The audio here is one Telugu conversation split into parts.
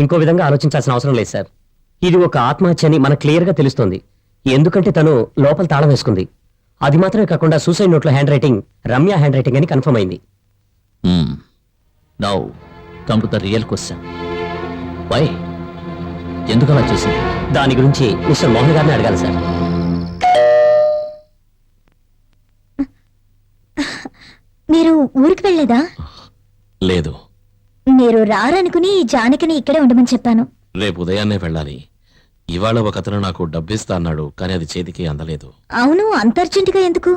ఇంకో విధంగా ఆలోచించాల్సిన అవసరం లేదు సార్. ఇది ఒక ఆత్మహత్య అని మనకు క్లియర్గా తెలుస్తోంది. ఎందుకంటే తను లోపల తాళం వేసుకుంది. అది మాత్రమే కాకుండా సూసైడ్ నోట్లో handwriting Ramya handwriting అని కన్ఫర్మ్ అయింది. Now come to the real question. Why? ఎందుకు అలా చేసింది? దాని గురించి మిస్టర్ మోహన్ గారిని అడగాలి సార్. మీరు ఊరికి వెళ్ళలేదా? లేదు, మీరు రారనుకుని జానకిని ఇక్కడే ఉండమని చెప్పాను. రేపు ఉదయాన్నే వెళ్ళాలి. ఇవాళ ఒకతను నాకు డబ్బిస్తా అన్నాడు, కానీ అది చేతికి అందలేదు. అవును, అంత అర్జెంటుగా ఎందుకు?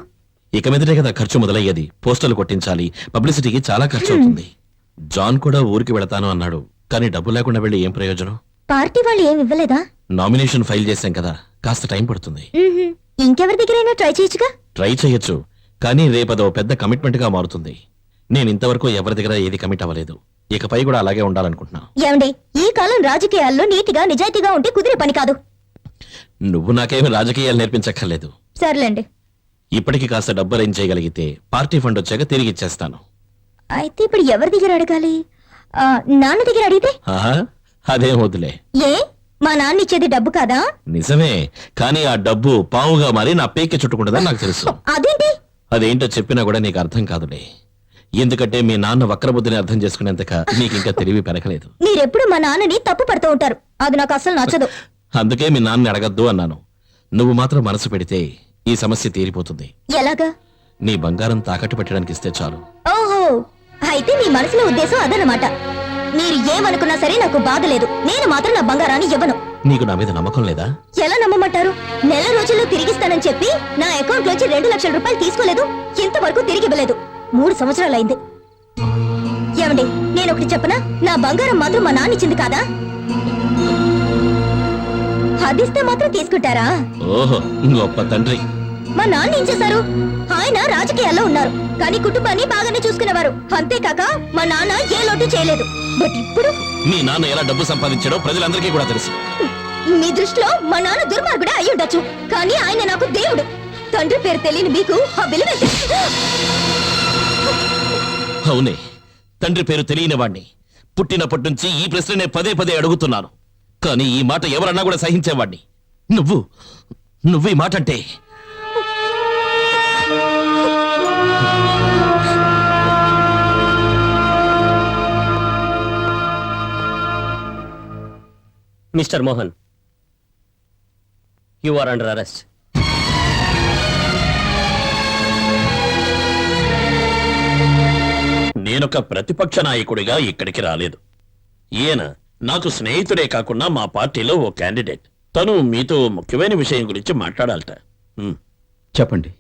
ఇక మీదటే కదా ఖర్చు మొదలయ్యేది. పోస్టర్లు కొట్టించాలి, పబ్లిసిటీకి చాలా ఖర్చు అవుతుంది. జాన్ కూడా ఊరికి వెళతాను అన్నాడు, కానీ డబ్బు లేకుండా వెళ్ళి ఏం ప్రయోజనం? పార్టీ వాళ్ళు ఏమి ఇవ్వలేదా? నామినేషన్ ఫైల్ చేశాం కదా, కాస్త టైం పడుతుంది. ఇంకెవరి దగ్గరైనా ట్రై చేయొచ్చుగా. ట్రై చేయొచ్చు, కానీ రేపదో పెద్ద కమిట్మెంట్ గా మారుతుంది. నేను ఇంతవరకు ఎవరి దగ్గర ఏది కమిట్ అవ్వలేదు. ఇకపై కూడా అలాగే ఉండాలనుకుంటున్నా. ఏమండి, ఈ కాలం రాజకీయాల్లో నీతిగా నిజాయితీగా ఉంటే కుదిరే పని కాదు. నువ్వు నాకేమి రాజకీయాలు నేర్పించక్కర్లేదు. సర్లేండి. ఇప్పటికి కాస్త డబ్బు అరేంజ్ చేయగలిగితే పార్టీ ఫండ్ వచ్చాక తిరిగి ఇచ్చేస్తాను. అయితే ఇప్పుడు ఎవరి దగ్గర అడగాలి? నాన్న దగ్గర అడిగితే? అదేం వద్దులే. ఏ, మా నాన్న ఇచ్చేది డబ్బు కాదా? నిజమే, కానీ ఆ డబ్బు పావుగా మారి నా పేకి చుట్టుకుంటుందని నాకు తెలుసు. అదేంటి? అదేంటో చెప్పినా కూడా నీకు అర్థం కాదులే. ఎందుకంటే మీ నాన్న వక్రబుద్ధిని అర్థం చేసుకునేంతగా నీకు ఇంకా తెలివి పెరగలేదు. మీరెప్పుడు మా నాన్నని తప్పు పడుతూ ఉంటారు, అది నాకు అసలు నచ్చదు. అందుకే మీ నాన్నని అడగద్దు అన్నాను. నువ్వు మాత్రం మనసు పెడితే ఈ సమస్య తీరిపోతుంది. ఎలాగా? నీ బంగారం తాకట్టు పెట్టడానికి ఇస్తే చాలు. ఓహో, అయితే మీ మనసులో ఉద్దేశం అదనమాట. మీరు ఏమనుకున్నా సరే నాకు బాధ లేదు. నేను మాత్రం నా బంగారాన్ని ఇవ్వను. నీకు నా మీద నమ్మకం లేదా? ఎలా నమ్మమంటారు? నెల రోజుల్లో తిరిగిస్తానని చెప్పి నా అకౌంట్ లోంచి 2 లక్షల రూపాయలు తీసుకోలేదు, ఇంతవరకు తిరిగి ఇవ్వలేదు. 3 సంవత్సరాలైంది. ఏమండి, నేను ఒకటి చెప్పనా? నా బంగారం మాత్రం మా నాన్న ఇచ్చింది కాదా? అదిస్తే మాత్రం తీసుకుంటారా? ఓహో, గొప్ప తండ్రి. మా నాన్న ఏం చేశారు? ఆయన రాజకీయాల్లో ఉన్నారు, కానీ కుటుంబాన్ని బాగానే చూసుకునేవారు. అంతేకాక మా నాన్న ఏ లోటు చేయలేదు. బట్ ఇప్పుడు మీ నాన్న ఎలా డబ్బు సంపాదించాడో ప్రజలందరికీ కూడా తెలుసు. మీ దృష్టిలో మా నాన్న దుర్మార్గుడే అయి ఉండొచ్చు, కానీ ఆయన నాకు దేవుడు. తండ్రి పేరు తెలియని మీకు ఆ విలువ అవునే, తండ్రి పేరు తెలియని వాణ్ణి. పుట్టినప్పటి నుంచి ఈ ప్రశ్ననే పదే పదే అడుగుతున్నాను, కానీ ఈ మాట ఎవరన్నా కూడా సహించేవాణ్ణి. నువ్వు ఈ మాట అంటే mister Mohan, you are under arrest. నేనొక ప్రతిపక్ష నాయకుడిగా ఇక్కడికి రాలేదు. ఈయన నాకు స్నేహితుడే కాకుండా మా పార్టీలో ఓ క్యాండిడేట్. తను మీతో ముఖ్యమైన విషయం గురించి మాట్లాడాలట. చెప్పండి.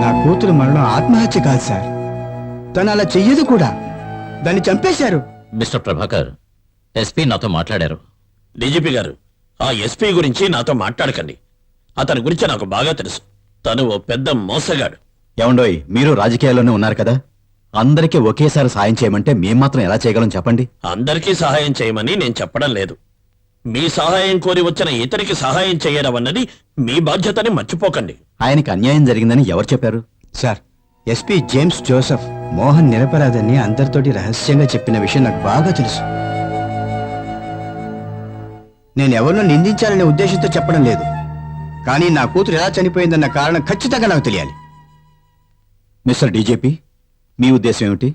నా కూతురు మరణం ఆత్మహత్య కాదు సార్, తను అలా చెయ్యదు కూడా. దాన్ని చంపేశారు. మిస్టర్ ప్రభాకర్, ఎస్పీ నాతో మాట్లాడారు. డీజీపీ గారు, ఆ ఎస్పీ గురించి నాతో మాట్లాడకండి. అతని గురించి నాకు బాగా తెలుసు. తను ఓ పెద్ద మోసగాడు. ఏమండోయ్, మీరు రాజకీయాల్లోనే ఉన్నారు కదా, అందరికీ ఒకేసారి సాయం చేయమంటే మేం మాత్రం ఎలా చేయగలం చెప్పండి. అందరికీ సహాయం చేయమని నేను చెప్పడం లేదు. మీ సహాయం కోరి వచ్చిన ఇతరికి సహాయం చేయడం అన్నది మీ బాధ్యతని మర్చిపోకండి. ఆయనకి అన్యాయం జరిగిందని ఎవరు చెప్పారు? Sir, SP James Joseph Mohan నిరపరాధని అందరితోటి రహస్యంగా చెప్పిన విషయం నాకు బాగా తెలుసు. నేను ఎవరినో నిందించాలనే ఉద్దేశంతో చెప్పడం లేదు, కానీ నా కూతురు ఎలా చనిపోయిందన్న కారణం ఖచ్చితంగా నాకు తెలియాలి. మిస్టర్ డీజీపీ, మీ ఉద్దేశం ఏమిటి?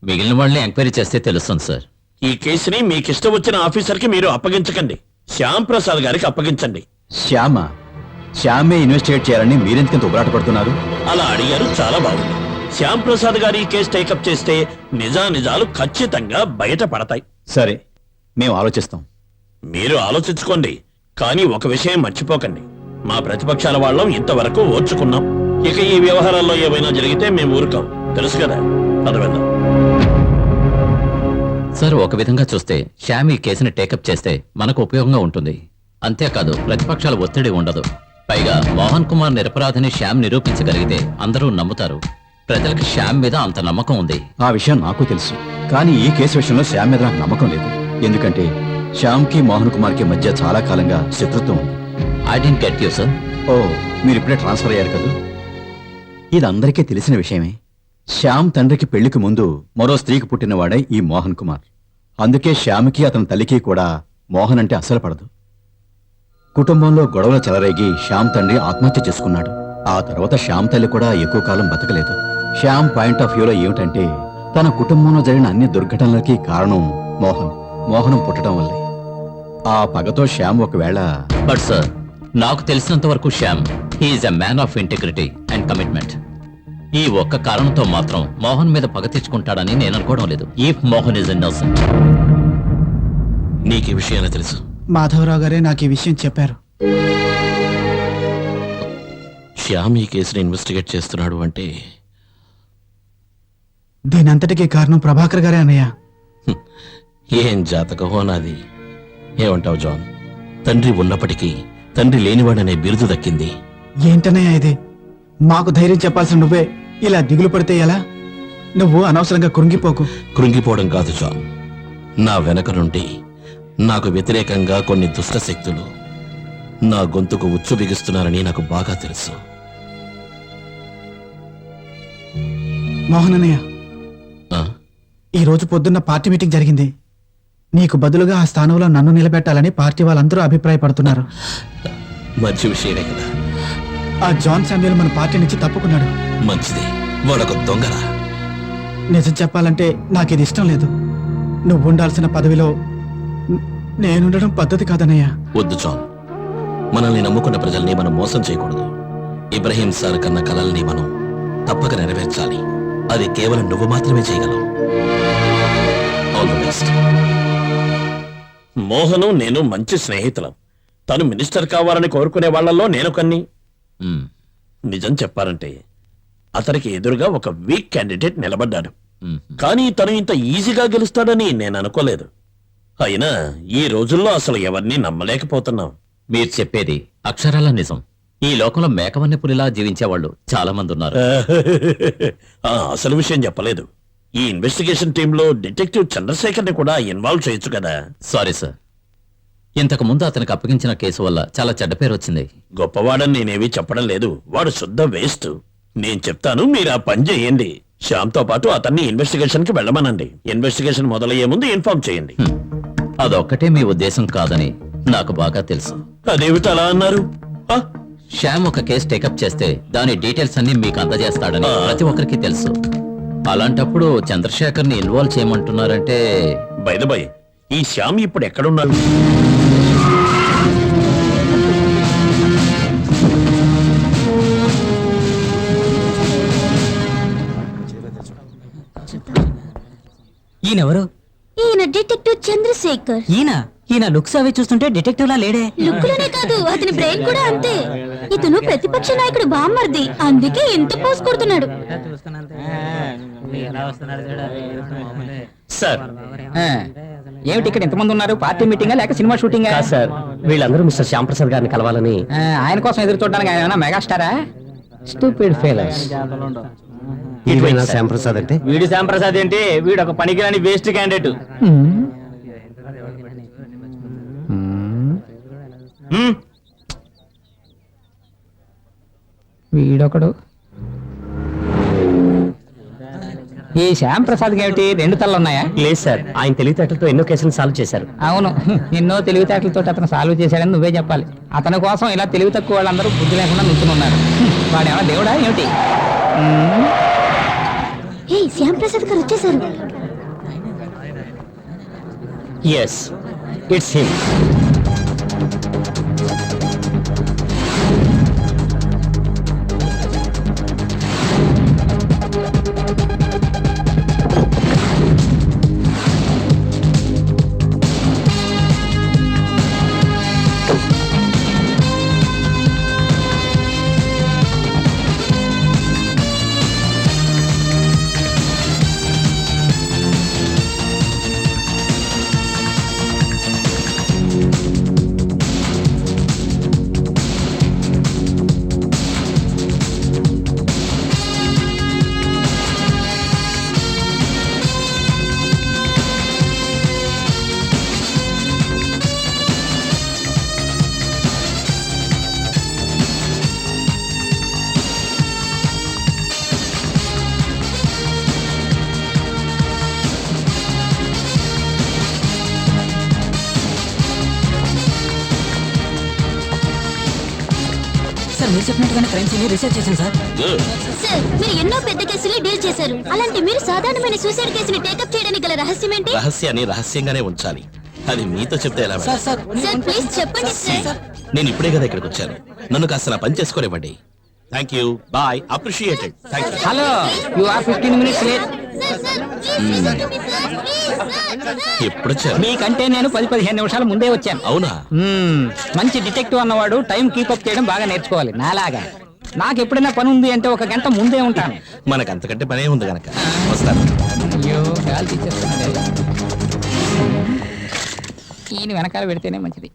మిగిలిన వాళ్ళని ఎంక్వైరీ చేస్తే తెలుస్తుంది సార్. ఈ కేసుని మీకిష్టం వచ్చిన ఆఫీసర్కి మీరు అప్పగించకండి. శ్యామ్ ప్రసాద్ గారికి అప్పగించండి. శ్యామే ఇన్వెస్టిగేట్ చేయాలని మీరెందుకంత ఉబరాట పడుతున్నారు? అలా అడిగారు, చాలా బాగుంది. శ్యామ్ ప్రసాద్ గారి ఈ కేసు టేకప్ చేస్తే నిజాలు ఖచ్చితంగా బయటపడతాయి. సరే, మేము ఆలోచిస్తాం. మీరు ఆలోచించుకోండి, కానీ ఒక విషయం మర్చిపోకండి. మా ప్రతిపక్షాల వాళ్ళం ఇంతవరకు ఓర్చుకున్నాం. ఇక ఈ వ్యవహారాల్లో ఏమైనా జరిగితే మేము ఊరుకాం, తెలుసు కదా. అది వెళ్దాం. సార్, ఒక విధంగా చూస్తే శ్యామ్ ఈ కేసుని టేకప్ చేస్తే మనకు ఉపయోగంగా ఉంటుంది. అంతేకాదు, ప్రతిపక్షాల ఒత్తిడి ఉండదు. పైగా మోహన్ కుమార్ నిరపరాధిని శ్యామ్ నిరూపించగలిగితే అందరూ నమ్ముతారు. ప్రజలకు శ్యామ్ మీద అంత నమ్మకం ఉంది. ఆ విషయం నాకు తెలుసు, కానీ ఈ కేసు విషయంలో శ్యామ్ మీద నాకు నమ్మకం లేదు. ఎందుకంటే శ్యామ్కి మోహన్ కుమార్కి మధ్య చాలా కాలంగా శత్రుత్వం ఉంది. I don't get you sir. Oh, మీరు ఇప్పుడే ట్రాన్స్ఫర్ అయ్యారు కదా. ఇది అందరికీ తెలిసిన విషయమే. శ్యామ్ తండ్రికి పెళ్లికి ముందు మరో స్త్రీకి పుట్టినవాడే ఈ మోహన్ కుమార్. అందుకే శ్యామ్కి అతని తల్లికి కూడా మోహన్ అంటే అస్సలు పడదు. కుటుంబంలో గొడవలు చెలరేగి శ్యామ్ తండ్రి ఆత్మహత్య చేసుకున్నాడు. ఆ తర్వాత శ్యామ్ తల్లి కూడా ఎక్కువ కాలం బతకలేదు. శ్యామ్ పాయింట్ ఆఫ్ వ్యూలో ఏమిటంటే తన కుటుంబంలో జరిగిన అన్ని దుర్ఘటనలకి కారణం మోహనం పుట్టడం వల్లే. ఆ పగతో శ్యామ్ ఒకవేళ బట్ సార్, నాకు తెలిసినంత వరకు Shyam he's a man of integrity and commitment. ఈ ఒక్క కారణంతో మాత్రం మోహన్ మీద పగ తెచ్చుకుంటాడని నేను అనుకోవడం లేదు. If Mohan is innocent. నీకు ఈ విషయాన్ని తెలుసు? మాధవరావు గారే నాకు ఈ విషయం చెప్పారు. శ్యామ్ ఈ కేసుని ఇన్వెస్టిగేట్ చేస్తున్నాడు అంటే దీనంతటికీ కారణం ప్రభాకర్ గారే అన్నయ్య. ఏం జాతకమో నాది. ఏమంటావు జాన్? తండ్రి ఉన్నప్పటికీ తండ్రి లేనివాడనే బిరుదు దక్కింది. ఏంటన్నయ్య ఇది? మాకు ధైర్యం చెప్పాల్సిన నువ్వే ఇలా దిగులు పడితే ఎలా? నువ్వు అనవసరంగా కృంగిపోకు. కృంగిపోవడం కాదు జాన్, నా వెనక నుండి నాకు వ్యతిరేకంగా కొన్ని దుష్ట శక్తులు నా గొంతుకు ఉచ్చు బిగిస్తున్నారని నాకు బాగా తెలుసు. మోహన్ అన్నయ్య, ఆ? ఈ రోజు పొద్దున్న పార్టీ మీటింగ్ జరిగింది. నీకు బదులుగా ఆ స్థానంలో నన్ను నిలబెట్టాలని పార్టీ వాళ్ళందరూ అభిప్రాయపడుతున్నారు. మంచి విషయమే కదా. ఆ జాన్ శామ్యూల్ మన పార్టీ నుంచి తప్పుకున్నాడు. మంచిది. వాడొక దొంగరా. నిజం చెప్పాలంటే నాకు ఇది ఇష్టం లేదు. నువ్వు ఉండాల్సిన పదవిలో నేనుండడం పద్ధతి కాదన్నయ్య. వద్దు జాన్, మనల్ని నమ్ముకున్న ప్రజల్ని మనం మోసం చేయకూడదు. ఇబ్రహీం సార్ కన్న కలల్ని మనం తప్పక నెరవేర్చాలి. అది కేవలం నువ్వు మాత్రమే చేయగలవు. All the best. మోహను నేను మంచి స్నేహితులం. తను మినిస్టర్ కావాలని కోరుకునే వాళ్ళల్లో నేను కన్ని. మ్మ్. నిజం చెప్పాలంటే అతనికి ఎదురుగా ఒక వీక్ క్యాండిడేట్ నిలబడ్డాడు. మ్మ్. కానీ తను ఇంత ఈజీగా గెలుస్తాడని నేను అనుకోలేదు. అయినా ఈ రోజుల్లో అసలు ఎవరిని నమ్మలేకపోతున్నాం. మీరు చెప్పేది అక్షరాల నిజం. ఈ లోకంలో మేకవన్నె పులిలా జీవించేవాళ్ళు చాలా మంది ఉన్నారు. అసలు విషయం చెప్పలేదు. ఈ ఇన్వెస్టిగేషన్ టీంలో డిటెక్టివ్ చంద్రశేఖర్ ని కూడా ఇన్వాల్వ్ చేయొచ్చు కదా. సారీ సార్, ఇంతకు ముందు అతనికి అప్పగించిన కేసు వల్ల చాలా చెడ్డ పేరు వచ్చింది. గొప్పవాడని నేనేవి చెప్పడం లేదు. వాడు శుద్ధ వేస్ట్. నేను చెప్తాను, మీరు ఆ పని చేయండి. శ్యామ్తో పాటు అతన్ని ఇన్వెస్టిగేషన్ కి వెళ్ళమనండి. ఇన్వెస్టిగేషన్ మొదలయ్యే ముందు ఇన్ఫార్మ్ చేయండి. అదొక్కటే మీ ఉద్దేశం కాదని నాకు బాగా తెలుసు. అదేమిటి అలా అన్నారు? ఆ? శ్యామ్ ఒక కేసు టేకప్ చేస్తే దాని డీటెయిల్స్ అన్ని మీకు అందజేస్తాడని ప్రతి ఒక్కరికి తెలుసు. అలాంటప్పుడు చంద్రశేఖర్ ని ఇన్వాల్వ్ చేయమంటున్నారంటే బై ద బై, ఈ శ్యామ్ ఇప్పుడు ఎక్కడున్నాడు? ఈయనెవరు? ఈయన డిటెక్టివ్ చంద్రశేఖర్. ఈయన లుక్స్ అవి చూస్తుంటే డిటెక్టివ్ లా లేడే. లుక్కులోనే కాదు, అతని బ్రెయిన్ కూడా అంతే. ఇతను ప్రతిపక్ష నాయకుడు బామ్మర్ది, అందుకే ఎంత పోస్ కొడుతున్నాడు. సార్, ఏమిటి ఇక్కడ ఎంతమంది ఉన్నారు? పార్టీ మీటింగా లేక సినిమా షూటింగా? కాదు సార్, వీళ్ళందరూ మిస్టర్ శ్యామ్ ప్రసాద్ గారిని కలవాలని. ఆయన కోసం ఎదురు చూడడానికి ఆయన ఏమైనా మెగాస్టారా? Stupid fellows. ఇటువైనా శ్యామ్ ప్రసాద్ అంటే వీడు శ్యాంప్రసాద్ ఏంటి? వీడు ఒక పనికిరాని వేస్ట్ క్యాండిడేట్. వీడొకడు. ఈ శ్యామ్ ప్రసాద్ ఏమిటి రెండు తలలు ఉన్నాయా? లేదు సార్, ఆయన తెలివితేటలతో ఎన్నో కేసులు సాల్వ్ చేశారు. అవును, ఎన్నో తెలివితేటలతో అతను సాల్వ్ చేశాడని నువ్వే చెప్పాలి. అతని కోసం ఇలా తెలివి తక్కువ వాళ్ళందరూ బుద్ధి లేకుండా నుంచున్నారు. వాడేమన్నా దేవుడా ఏమిటి? హే, శ్యామ్ ప్రసాద్ గారు వచ్చేసారు. Yes, it's him. సార్ మీరు చెప్పినట్టుగానే క్రైమ్ సీన్ రీసెర్చ్ చేశాను సార్. గుడ్. సార్ మీరు ఎన్నో పెద్ద కేసులు డీల్ చేశారు, అలాంటి మీరు సాధారణమైన సూసైడ్ కేసుని టేకప్ చేయడానికి గల రహస్యం ఏంటి? రహస్యాన్ని రహస్యంగానే ఉంచాలి. అది మీతో చెప్తే ఎలా మేడం? సార్ ప్లీజ్ చెప్పండి సార్. నేను ఇప్పుడే కదా ఇక్కడికి వచ్చాను. నన్ను కాస్త నా పని చేసుకోనివ్వండి. Thank you, bye, appreciated. Thank you. Hello, you are 15 minutes late. ఎప్పుడు వచ్చారు? మీకంటే నేను 10-15 నిమిషాల ముందే వచ్చాను. అవునా? మంచి డిటెక్టివ్ అన్నవాడు టైం కీపప్ చేయడం బాగా నేర్చుకోవాలి నాలాగా. నాకు ఎప్పుడైనా పని ఉంది అంటే 1 గంట ముందే ఉంటాను. మనకు అంతకంటే పనే ఉంది గనక వస్తాను. అయ్యో గాలి తీసేస్తున్నాడే. ఈయన వెనకాల పెడితేనే మంచిది.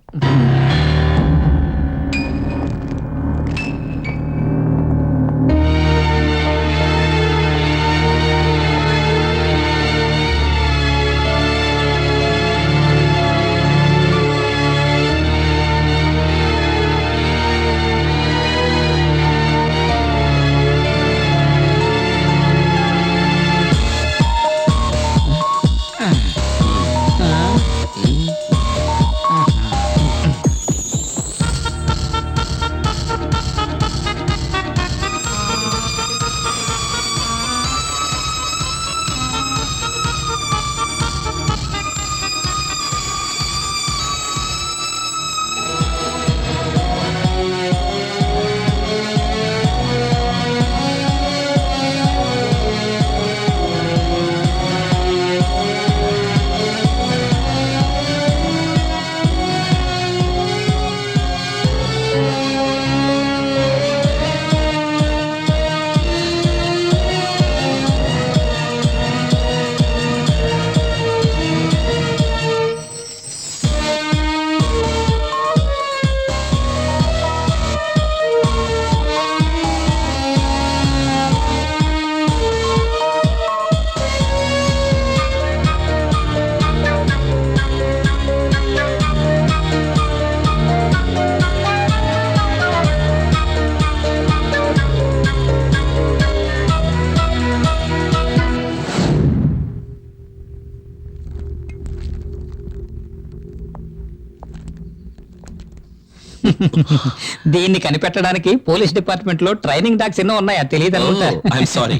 దీన్ని కనిపెట్టడానికి పోలీస్ డిపార్ట్మెంట్ లో ట్రైనింగ్ డాగ్స్ ఎన్నో ఉన్నాయా తెలియదు అనుకుంటా. I'm sorry.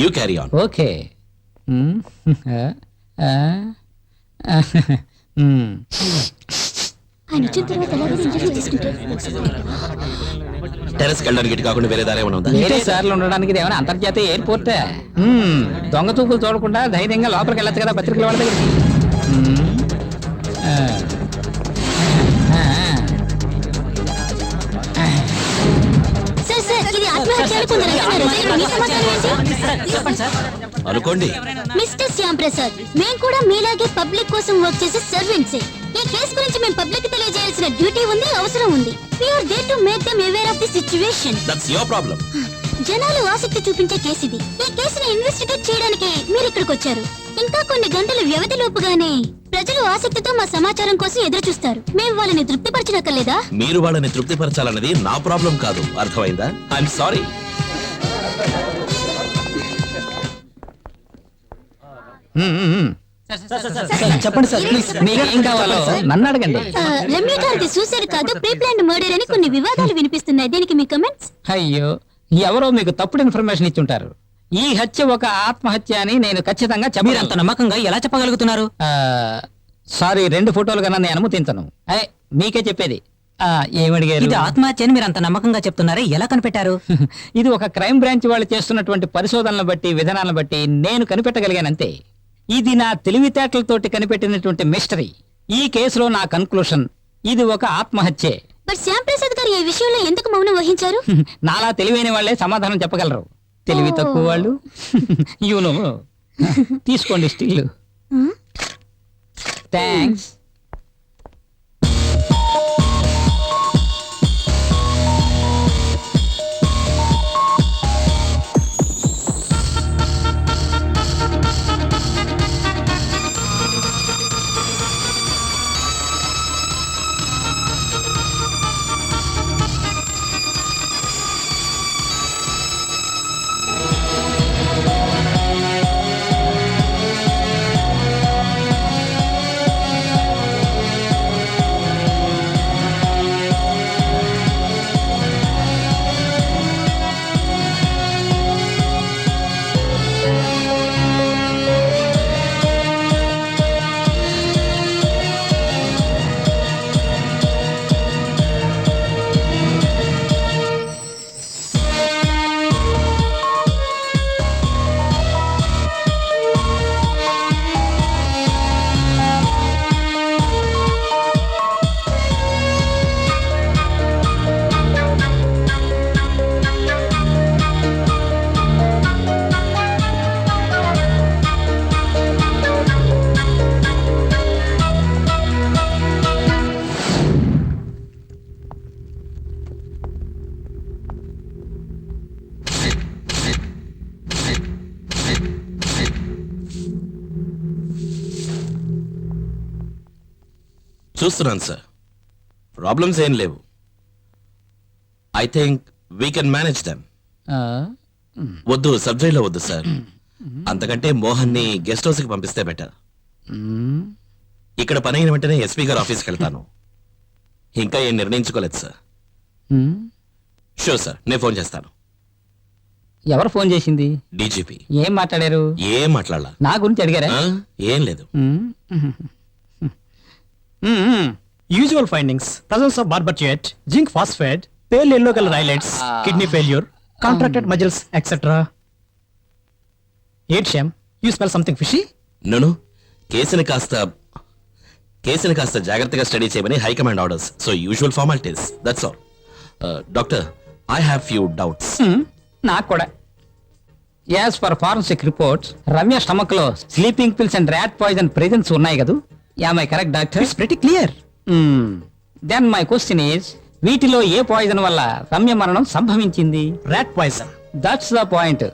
You carry on. Okay. ఆయన వచ్చిన తర్వాత ఎలాగో ఇంటర్వ్యూ తీసుకుంటారు. టెరెస్ వెళ్ళడానికి ఇటు కాకుండా వేరే దారి ఏమైనా ఉందా? వేరే సార్లు ఉండడానికి ఇది ఏమైనా అంతర్జాతీయ ఎయిర్పోర్టే? దొంగ చూపులు చూడకుండా ధైర్యంగా లోపలికి వెళ్ళొచ్చు కదా పత్రికల వాళ్ళ దగ్గరికి. సార్ ఇది ఆత్మహత్య కొందరు అంటున్నారు. మీ సమాధానం ఏంటి? అనుకోండి. మిస్టర్ శ్యామ్ ప్రసాద్, మేము కూడా మీలాగే పబ్లిక్ కోసం వర్క్ చేసే సర్వెంట్సే. ఈ కేసు గురించి మేము పబ్లిక్ తెలియజేయాల్సిన డ్యూటీ ఉంది, అవసరం ఉంది. We are there to make them aware of the situation. That's your problem. జనాలు ఆసక్తి చూపించే కేసు ఇది. ఈ కేసుని ఇన్వెస్టిగేట్ చేయడానికి మీరు ఇక్కడికి వచ్చారు. ఇంకా కొన్ని గంటల వ్యవధి లోపుగానే ప్రజలు ఆసక్తితో మా సమాచారం కోసం ఎదురు చూస్తారు. మేము వాళ్ళని తృప్తిపరచనక్కర్లేదా? మీరు వాళ్ళని తృప్తిపరచాలన్నది నా ప్రాబ్లం కాదు. అర్థమైందా? I'm sorry. చెప్పండి సార్ ప్లీజ్. మీకు ఏం కావాలో నన్ను అడగండి. రమ్య గారిది సూసైడ్ కాదు, ప్రీ ప్లాన్డ్ మర్డర్ అని కొన్ని వివాదాలు వినిపిస్తున్నాయి. దీనికి మీ కమెంట్స్? అయ్యో, ఎవరో మీకు తప్పుడు ఇన్ఫర్మేషన్ ఇచ్చుంటారు. ఈ హత్య ఒక ఆత్మహత్య అని నేను ఖచ్చితంగా మీరు చెప్పను. అంత నమ్మకంగా ఎలా చెప్పగలుగుతున్నారు? సారీ, 2 ఫోటోలు కన్నా నేను అనుమతించను. మీకే చెప్పేది. ఏమడిగారు? ఇది ఆత్మహత్య అని మీరు అంత నమ్మకంగా చెప్తున్నారే, ఎలా కనిపెట్టారు? ఇది ఒక క్రైమ్ బ్రాంచ్ వాళ్ళు చేస్తున్నటువంటి పరిశోధనలను బట్టి, విధానాలను బట్టి నేను కనిపెట్టగలిగానంతే. ఇది నా తెలివితేటలతోటి కనిపెట్టినటువంటి మిస్టరీ. ఈ కేసులో నా కన్క్లూషన్ ఇది ఒక ఆత్మహత్యే. బట్ శ్యామ్ ప్రసాద్ గారు ఈ విషయంలో ఎందుకు మౌనం వహించారు? నాలా తెలివైన వాళ్ళే సమాధానం చెప్పగలరు. తెలివి తక్కువ వాళ్ళు యూనో. తీసుకోండి స్టిల్. థ్యాంక్స్. చూస్తున్నాను సార్. ప్రాబ్లమ్స్ ఏం లేవు. I think we can manage them. ఆ, వద్దు, సబ్జెక్ట్లో వద్దు సార్. అంతకంటే మోహన్ని గెస్ట్ హౌస్కి పంపిస్తే బెటర్. మ్, ఇక్కడ పని అయిన వెంటనే ఎస్పీ గారు ఆఫీస్కి వెళ్తాను. ఇంకా ఏం నిర్ణయించుకోలేదు సార్. మ్. షూర్ సార్, నేను ఫోన్ చేస్తాను. ఎవరు ఫోన్ చేసింది? డీజీపీ. ఏం మాట్లాడారు? ఏం మాట్లాడాల? నా గురించి అడిగారా? ఏం లేదు. Usual findings: presence of barbituriate, zinc phosphate, pale yellow color highlights, kidney failure, contracted muscles, etc. Eight Shyam, you smell something fishy? నన్ను కేసుని కాస్త జాగ్రత్తగా స్టడీ చేయమని high command orders. So usual formalities, that's all. Doctor, I have few doubts. నాకు కూడా. As for forensic reports, Ramya stomach లో sleeping pills and rat poison presence ఉన్నాయి కదా? Am I correct doctor? It's pretty clear. Then my question is, వీటిలో ఏ పాయిజన్ వల్ల రమ్య మరణం సంభవించింది? Rat poison. That's the point.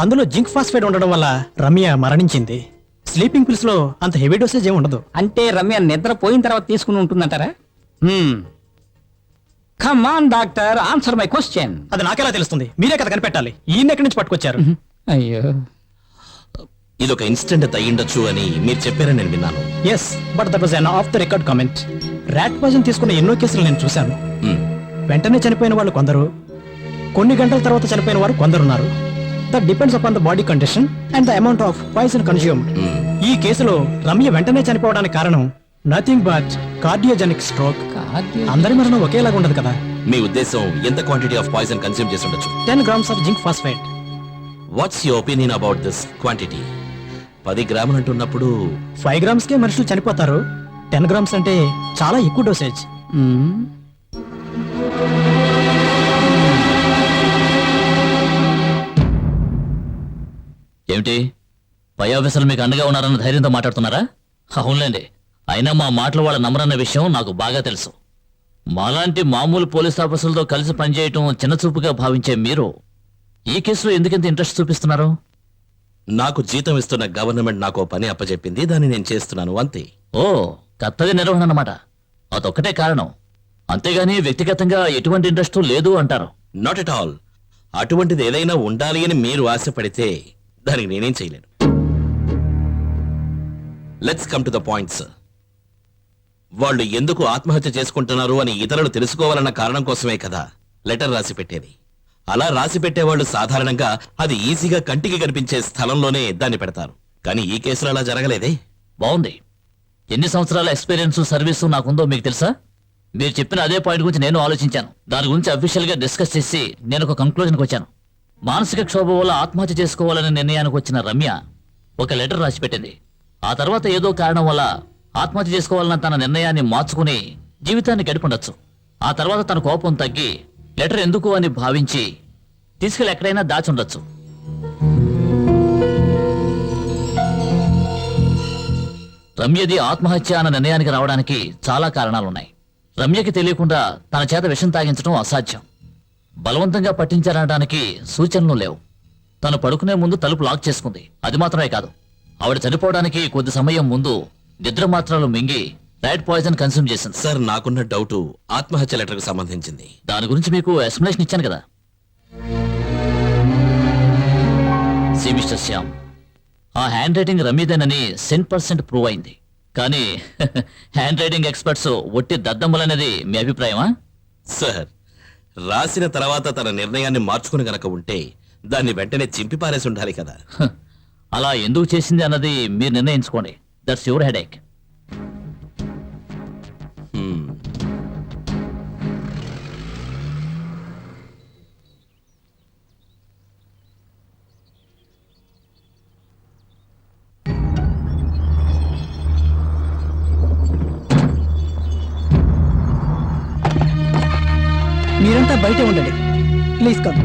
అందులో జింక్ ఫాస్ఫేట్ ఉండడం వల్ల రమ్య మరణించింది. స్లీపింగ్ పిల్స్ లో అంత హెవీ డోసేజ్ ఏమి ఉండదు. అంటే రమ్య నిద్రపోయిన తర్వాత తీసుకుని ఉంటుందంటారా? Come on doctor, answer my question. అది నాకెలా తెలుస్తుంది? మీరే కదా కనిపెట్టాలి. ఈయన ఎక్కడి నుంచి పట్టుకొచ్చారు? అయ్యో, ఇది ఒక ఇన్సిడెంట్ అయ్యిండొచ్చు అని మీరు చెప్పారని నేను విన్నాను. Yes, but that was an off the record comment. Rat poison తీసుకున్న ఎన్నో కేసులు నేను చూశాను. వెంటనే చనిపోయిన వాళ్ళు కొందరు, కొన్ని గంటల తర్వాత చనిపోయిన వారు కొందరున్నారు. That depends upon the body condition and the amount of poison consumed. ఈ కేసులో రమ్య వెంటనే చనిపోవడానికి కారణం నథింగ్ బట్ కార్డియోజెనిక్ స్ట్రోక్. అందరి మరణం ఒకేలాగా ఉండదు కదా. మీ ఉద్దేశం ఎంత క్వాంటిటీ ఆఫ్ పాయిజన్ కన్స్యూమ్ చేసి ఉండొచ్చు? 10 grams of zinc phosphate. What's your opinion about this quantity? 10 గ్రాములు అంటున్నప్పుడు 5 grams కే మనుషులు చనిపోతారు. 10 grams అంటే చాలా ఎక్కువ డోసేజ్. ఏమిటి, పై ఆఫీసర్లు మీకు అండగా ఉన్నారన్న ధైర్యంతో మాట్లాడుతున్నారా? అవునులేండి, అయినా మా మాటలు వాళ్ళ నమ్మరన్న విషయం నాకు బాగా తెలుసు. మాలాంటి మామూలు పోలీస్ ఆఫీసర్లతో కలిసి పనిచేయటం చిన్నచూపుగా భావించే మీరు ఈ కేసులో ఎందుకంత ఇంట్రెస్ట్ చూపిస్తున్నారు? నాకు జీతం ఇస్తున్న గవర్నమెంట్ నాకు ఓ పని అప్పచెప్పింది, దాన్ని నేను చేస్తున్నాను అంతే. ఓ, కర్తవ్య నిర్వహణ అన్నమాట. అదొక్కటే కారణం, అంతేగాని వ్యక్తిగతంగా ఎటువంటి ఇంట్రెస్ట్ లేదు అంటారు. Not at all. అటువంటిది ఏదైనా ఉండాలి అని మీరు ఆశపడితే దానికి నేనేం చేయలేను. Let's come to the point sir. వాళ్ళు ఎందుకు ఆత్మహత్య చేసుకుంటున్నారు అని ఇతరులు తెలుసుకోవాలన్న కారణం కోసమే కదా లెటర్ రాసి పెట్టేది. అలా రాసి పెట్టేవాళ్ళు సాధారణంగా అది ఈజీగా కంటికి కనిపించే స్థలంలోనే దాన్ని పెడతారు. కానీ ఈ కేసులో అలా జరగలేదే. బాగుంది. ఎన్ని సంవత్సరాల ఎక్స్పీరియన్స్ సర్వీసు నాకుందో మీకు తెలుసా? మీరు చెప్పిన అదే పాయింట్ గురించి నేను ఆలోచించాను. దాని గురించి అఫీషియల్ గా డిస్కస్ చేసి నేను ఒక కంక్లూజన్కి వచ్చాను. మానసిక క్షోభ వల్ల ఆత్మహత్య చేసుకోవాలనే నిర్ణయానికి వచ్చిన రమ్య ఒక లెటర్ రాసి పెట్టింది. ఆ తర్వాత ఏదో కారణం వల్ల ఆత్మహత్య చేసుకోవాలన్న తన నిర్ణయాన్ని మార్చుకుని జీవితాన్ని గడిపుండొచ్చు. ఆ తర్వాత తన కోపం తగ్గి లెటర్ ఎందుకు అని భావించి తీసుకెళ్ళి ఎక్కడైనా దాచుండొచ్చు. రమ్యది ఆత్మహత్య అన్న నిర్ణయానికి రావడానికి చాలా కారణాలున్నాయి. రమ్యకి తెలియకుండా తన చేత విషం తాగించడం అసాధ్యం. బలవంతంగా పట్టించారనడానికి సూచనలు లేవు. తను పడుకునే ముందు తలుపు లాక్ చేసుకుంది. అది మాత్రమే కాదు, ఆవిడ చనిపోవడానికి కొద్ది సమయం ముందు నిద్ర మాత్రలు మింగి రైట్ పాయిజన్ కన్స్యూమ్ చేసింది. సార్, నాకున్న డౌట్ ఆత్మహత్య లెటర్కు సంబంధించింది. దాని గురించి మీకు ఎక్స్ప్లెనేషన్ ఇచ్చాను కదా. సి మిస్టర్ శ్యామ్, ఆ హ్యాండ్ రైటింగ్ రమ్యదేనని 100% ప్రూవ్ అయింది. కానీ హ్యాండ్ రైటింగ్ ఎక్స్పర్ట్స్ ఒట్టి దద్దమ్మలనేది మీ అభిప్రాయమా? సార్, రాసిన తర్వాత తన నిర్ణయాన్ని మార్చుకుని గనక ఉంటే దాన్ని వెంటనే చింపి పారేసి ఉండాలి కదా. హ, అలా ఎందుకు చేసింది అన్నది మీరు నిర్ణయించుకోండి. That's your headache. మీరంతా బయటే ఉండండి ప్లీజ్. కమ్.